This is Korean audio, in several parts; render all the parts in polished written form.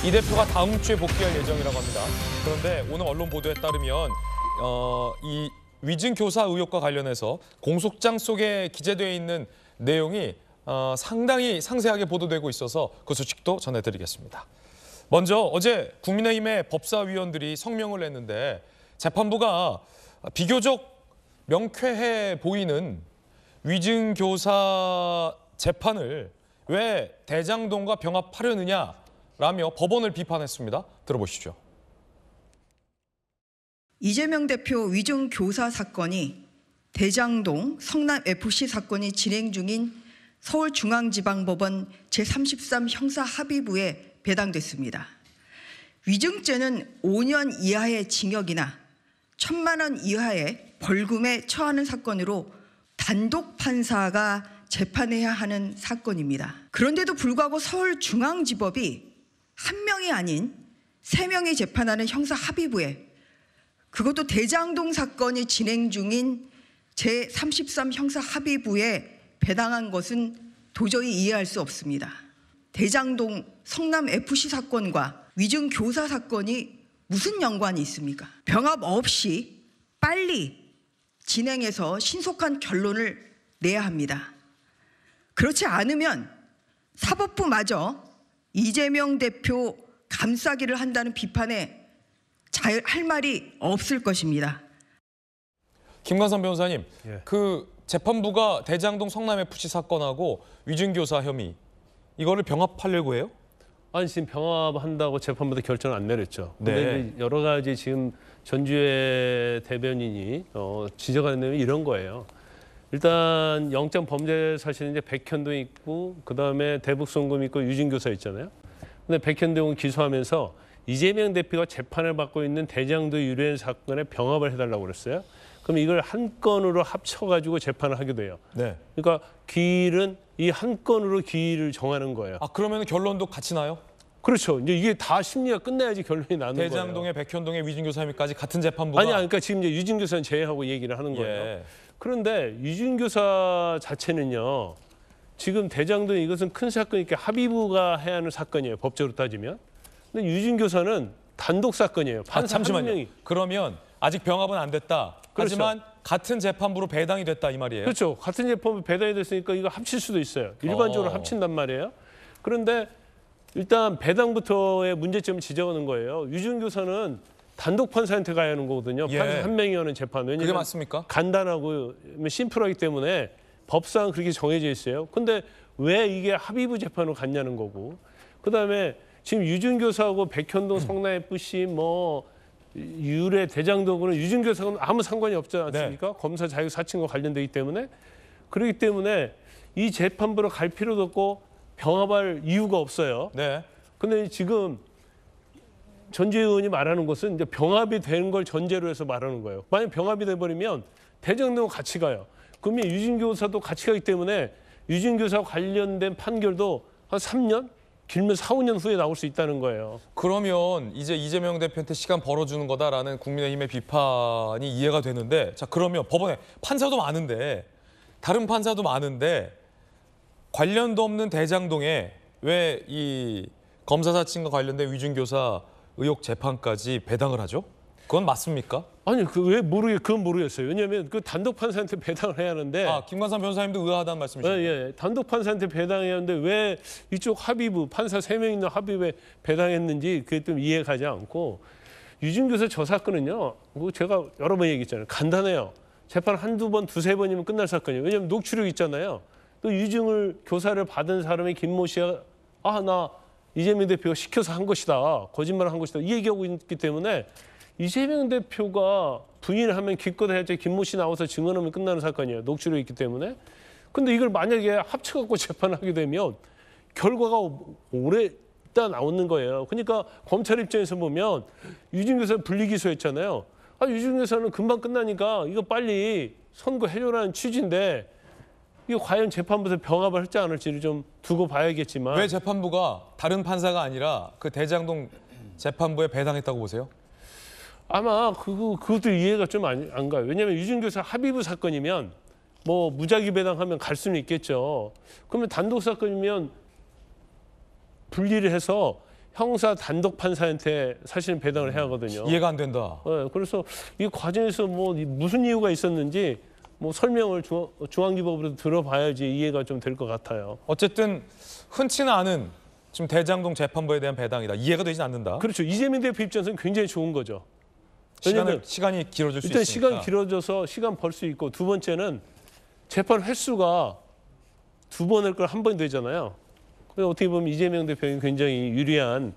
이 대표가 다음 주에 복귀할 예정이라고 합니다. 그런데 오늘 언론 보도에 따르면 이 위증교사 의혹과 관련해서 공소장 속에 기재되어 있는 내용이 상당히 상세하게 보도되고 있어서 그 소식도 전해드리겠습니다. 먼저 어제 국민의힘의 법사위원들이 성명을 냈는데 재판부가 비교적 명쾌해 보이는 위증교사 재판을 왜 대장동과 병합하려느냐라며 법원을 비판했습니다. 들어보시죠. 이재명 대표 위증교사 사건이 대장동 성남FC 사건이 진행 중인 서울중앙지방법원 제33 형사합의부에 배당됐습니다. 위증죄는 5년 이하의 징역이나 1,000만 원 이하의 벌금에 처하는 사건으로 단독 판사가 재판해야 하는 사건입니다. 그런데도 불구하고 서울중앙지법이 한 명이 아닌 3명이 재판하는 형사합의부에, 그것도 대장동 사건이 진행 중인 제33 형사합의부에 배당한 것은 도저히 이해할 수 없습니다. 대장동 성남FC 사건과 위증교사 사건이 무슨 연관이 있습니까? 병합 없이 빨리 진행해서 신속한 결론을 내야 합니다. 그렇지 않으면 사법부마저 이재명 대표 감싸기를 한다는 비판에 할 말이 없을 것입니다. 김관선 변호사님, 그 재판부가 대장동 성남FC 사건하고 위증교사 혐의 이거를 병합하려고 해요? 아니, 지금 병합한다고 재판부도 결정을 안 내렸죠. 네. 근데 여러 가지 지금 전주의 대변인이 지적하는 내용이 이런 거예요. 일단 영장 범죄 사실은 이제 백현동 있고 그다음에 대북송금 있고 유증교사 있잖아요. 근데 백현동은 기소하면서 이재명 대표가 재판을 받고 있는 대장동 유례 사건에 병합을 해달라고 그랬어요. 그럼 이걸 한 건으로 합쳐가지고 재판을 하게 돼요. 네. 그러니까 기일은 이 한 건으로 기일을 정하는 거예요. 아, 그러면 결론도 같이 나요? 그렇죠. 이제 이게 다 심리가 끝나야지 결론이 나는 거예요. 대장동의 백현동의 위증교사 혐의까지 같은 재판부가 아니야, 그러니까 지금 이제 유증교사는 제외하고 얘기를 하는 거예요. 예. 그런데 유증교사 자체는요, 지금 대장동 이것은 큰 사건이니까 합의부가 해야 하는 사건이에요. 법적으로 따지면. 근데 유증교사는 단독 사건이에요. 판사 한 잠시만요. 명이. 그러면 아직 병합은 안 됐다. 그렇죠. 하지만 같은 재판부로 배당이 됐다 이 말이에요. 그렇죠. 같은 재판부 배당이 됐으니까 이거 합칠 수도 있어요. 일반적으로 합친단 말이에요. 그런데 일단 배당부터의 문제점을 지적하는 거예요. 유증교사는 단독 판사한테 가야 하는 거거든요. 예. 판사 한 명이 하는 재판. 왜냐하면 그게 맞습니까? 간단하고 심플하기 때문에 법상 그렇게 정해져 있어요. 근데 왜 이게 합의부 재판으로 갔냐는 거고. 그다음에 지금 유증교사하고 백현동 성남FC 유례 대장동으로는 유증교사는 아무 상관이 없지 않습니까? 네. 검사 자유 사칭과 관련되기 때문에. 그렇기 때문에 이 재판부로 갈 필요도 없고 병합할 이유가 없어요. 네. 근데 지금 전재 의원이 말하는 것은 이제 병합이 되는 걸 전제로 해서 말하는 거예요. 만약 병합이 돼버리면 대장동은 같이 가요. 그러면 유증교사도 같이 가기 때문에 유증교사 관련된 판결도 한 3년? 길면 4, 5년 후에 나올 수 있다는 거예요. 그러면 이제 이재명 대표한테 시간 벌어주는 거다라는 국민의힘의 비판이 이해가 되는데, 자, 그러면 법원에 판사도 많은데, 다른 판사도 많은데 관련도 없는 대장동에 왜 이 검사 사칭과 관련된 위증교사 의혹 재판까지 배당을 하죠? 그건 맞습니까? 아니, 그건 모르겠어요. 왜냐하면 그 단독 판사한테 배당을 해야 하는데. 아, 김관선 변호사님도 의아하다는 말씀이시죠? 예. 단독 판사한테 배당해야 하는데 왜 이쪽 합의부, 판사 3명 있는 합의부에 배당했는지 그게 좀 이해가 가지 않고. 유증교사 저 사건은요, 제가 여러 번 얘기했잖아요. 간단해요. 재판 한두 번, 두세 번이면 끝날 사건이에요. 왜냐하면 녹취록 있잖아요. 또 유증을 교사를 받은 사람이 김모 씨가 나 이재명 대표가 시켜서 한 것이다. 거짓말을 한 것이다. 이 얘기하고 있기 때문에 이재명 대표가 부인을 하면 기껏 해야지 김모 씨 나와서 증언하면 끝나는 사건이에요. 녹취록이 있기 때문에. 근데 이걸 만약에 합쳐갖고 재판하게 되면 결과가 오래 있다 나오는 거예요. 그러니까 검찰 입장에서 보면 유증교사 분리기소했잖아요. 유증교사는 금방 끝나니까 이거 빨리 선고해줘라는 취지인데 이거 과연 재판부에서 병합을 할지 안 할지를 좀 두고 봐야겠지만. 왜 재판부가 다른 판사가 아니라 그 대장동 재판부에 배당했다고 보세요? 아마 그것도 이해가 좀 안 가요. 왜냐하면 유증교사 합의부 사건이면 무작위 배당하면 갈 수는 있겠죠. 그러면 단독 사건이면 분리를 해서 형사 단독 판사한테 사실은 배당을 해야 하거든요. 이해가 안 된다. 그래서 이 과정에서 뭐 무슨 이유가 있었는지 뭐 설명을 중앙지법으로 들어봐야지 이해가 좀 될 것 같아요. 어쨌든 흔치는 않은 지금 대장동 재판부에 대한 배당이다. 이해가 되지 않는다. 그렇죠. 이재명 대표 입장에서는 굉장히 좋은 거죠. 왜냐면 시간이 길어질 수 일단 있으니까. 시간 길어져서 시간 벌 수 있고, 두 번째는 재판 횟수가 2번 할 걸 1번 되잖아요. 그래서 어떻게 보면 이재명 대표는 굉장히 유리한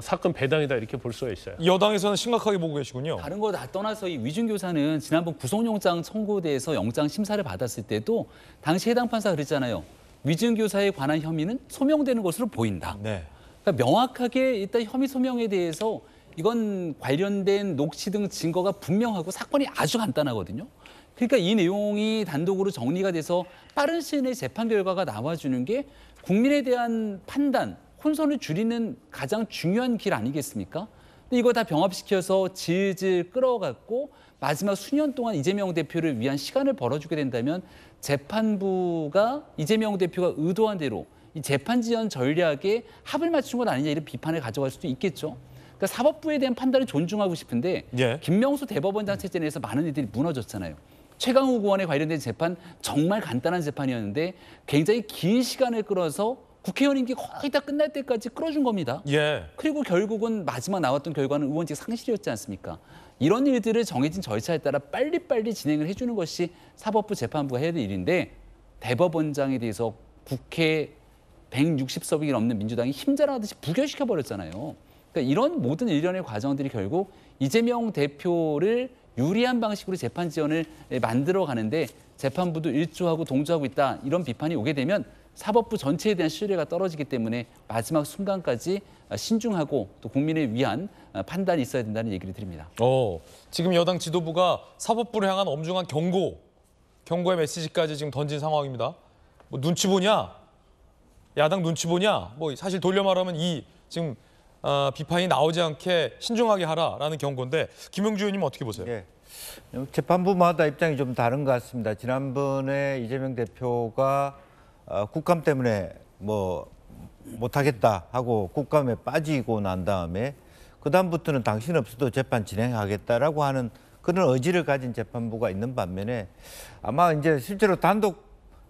사건 배당이다 이렇게 볼 수가 있어요. 여당에서는 심각하게 보고 계시군요. 다른 거 다 떠나서 이 위준교사는 지난번 구속영장 청구돼서 영장 심사를 받았을 때도 당시 해당 판사가 그랬잖아요. 위준교사에 관한 혐의는 소명되는 것으로 보인다. 네. 그러니까 명확하게 일단 혐의 소명에 대해서 이건 관련된 녹취 등 증거가 분명하고 사건이 아주 간단하거든요. 그러니까 이 내용이 단독으로 정리가 돼서 빠른 시일 내에 재판 결과가 나와주는 게 국민에 대한 판단, 혼선을 줄이는 가장 중요한 길 아니겠습니까? 근데 이거 다 병합시켜서 질질 끌어갔고 마지막 수년 동안 이재명 대표를 위한 시간을 벌어주게 된다면 재판부가 이재명 대표가 의도한 대로 이 재판 지연 전략에 합을 맞춘 것 아니냐 이런 비판을 가져갈 수도 있겠죠. 그러니까 사법부에 대한 판단을 존중하고 싶은데 예. 김명수 대법원장 체제 내에서 많은 일들이 무너졌잖아요. 최강욱 의원에 관련된 재판 정말 간단한 재판이었는데 굉장히 긴 시간을 끌어서 국회의원 임기 거의 다 끝날 때까지 끌어준 겁니다. 예. 그리고 결국은 마지막 나왔던 결과는 의원직 상실이었지 않습니까? 이런 일들을 정해진 절차에 따라 빨리빨리 진행을 해주는 것이 사법부 재판부가 해야 될 일인데 대법원장에 대해서 국회 160석이 넘는 민주당이 힘자랑하듯이 부결시켜버렸잖아요. 그러니까 이런 모든 일련의 과정들이 결국 이재명 대표를 유리한 방식으로 재판 지연을 만들어 가는데 재판부도 일조하고 동조하고 있다. 이런 비판이 오게 되면 사법부 전체에 대한 신뢰가 떨어지기 때문에 마지막 순간까지 신중하고 또 국민을 위한 판단이 있어야 된다는 얘기를 드립니다. 지금 여당 지도부가 사법부를 향한 엄중한 경고의 메시지까지 지금 던진 상황입니다. 뭐 눈치 보냐? 야당 눈치 보냐? 뭐 사실 돌려 말하면 이 지금 비판이 나오지 않게 신중하게 하라라는 경고인데 김용주 의원님 어떻게 보세요? 예. 재판부마다 입장이 좀 다른 것 같습니다. 지난번에 이재명 대표가 국감 때문에 뭐 못하겠다 하고 국감에 빠지고 난 다음에 그다음부터는 당신 없어도 재판 진행하겠다라고 하는 그런 의지를 가진 재판부가 있는 반면에 아마 이제 실제로 단독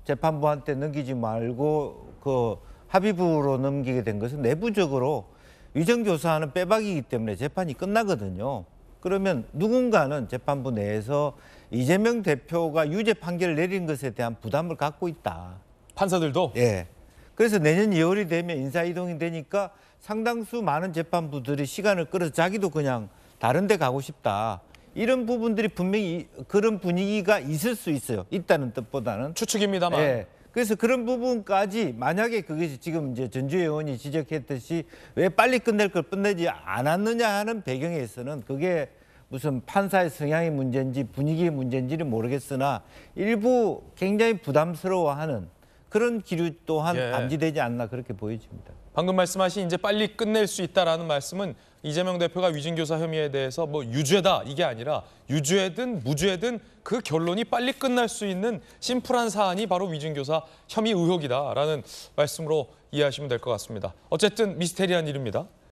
재판부한테 넘기지 말고 그 합의부로 넘기게 된 것은 내부적으로 위정교사는 빼박이기 때문에 재판이 끝나거든요. 그러면 누군가는 재판부 내에서 이재명 대표가 유죄 판결을 내린 것에 대한 부담을 갖고 있다. 판사들도? 예. 그래서 내년 2월이 되면 인사이동이 되니까 상당수 많은 재판부들이 시간을 끌어서 자기도 그냥 다른 데 가고 싶다. 이런 부분들이 분명히 그런 분위기가 있을 수 있어요. 있다는 뜻보다는. 추측입니다만. 예. 그래서 그런 부분까지 만약에 그것이 지금 이제 전주혜 의원이 지적했듯이 왜 빨리 끝낼 걸 끝내지 않았느냐 하는 배경에서는 그게 무슨 판사의 성향의 문제인지 분위기의 문제인지는 모르겠으나 일부 굉장히 부담스러워하는 그런 기류 또한 예. 감지되지 않나 그렇게 보여집니다. 방금 말씀하신 이제 빨리 끝낼 수 있다라는 말씀은 이재명 대표가 위증교사 혐의에 대해서 뭐 유죄다 이게 아니라 유죄든 무죄든 그 결론이 빨리 끝날 수 있는 심플한 사안이 바로 위증교사 혐의 의혹이다라는 말씀으로 이해하시면 될 것 같습니다. 어쨌든 미스테리한 일입니다.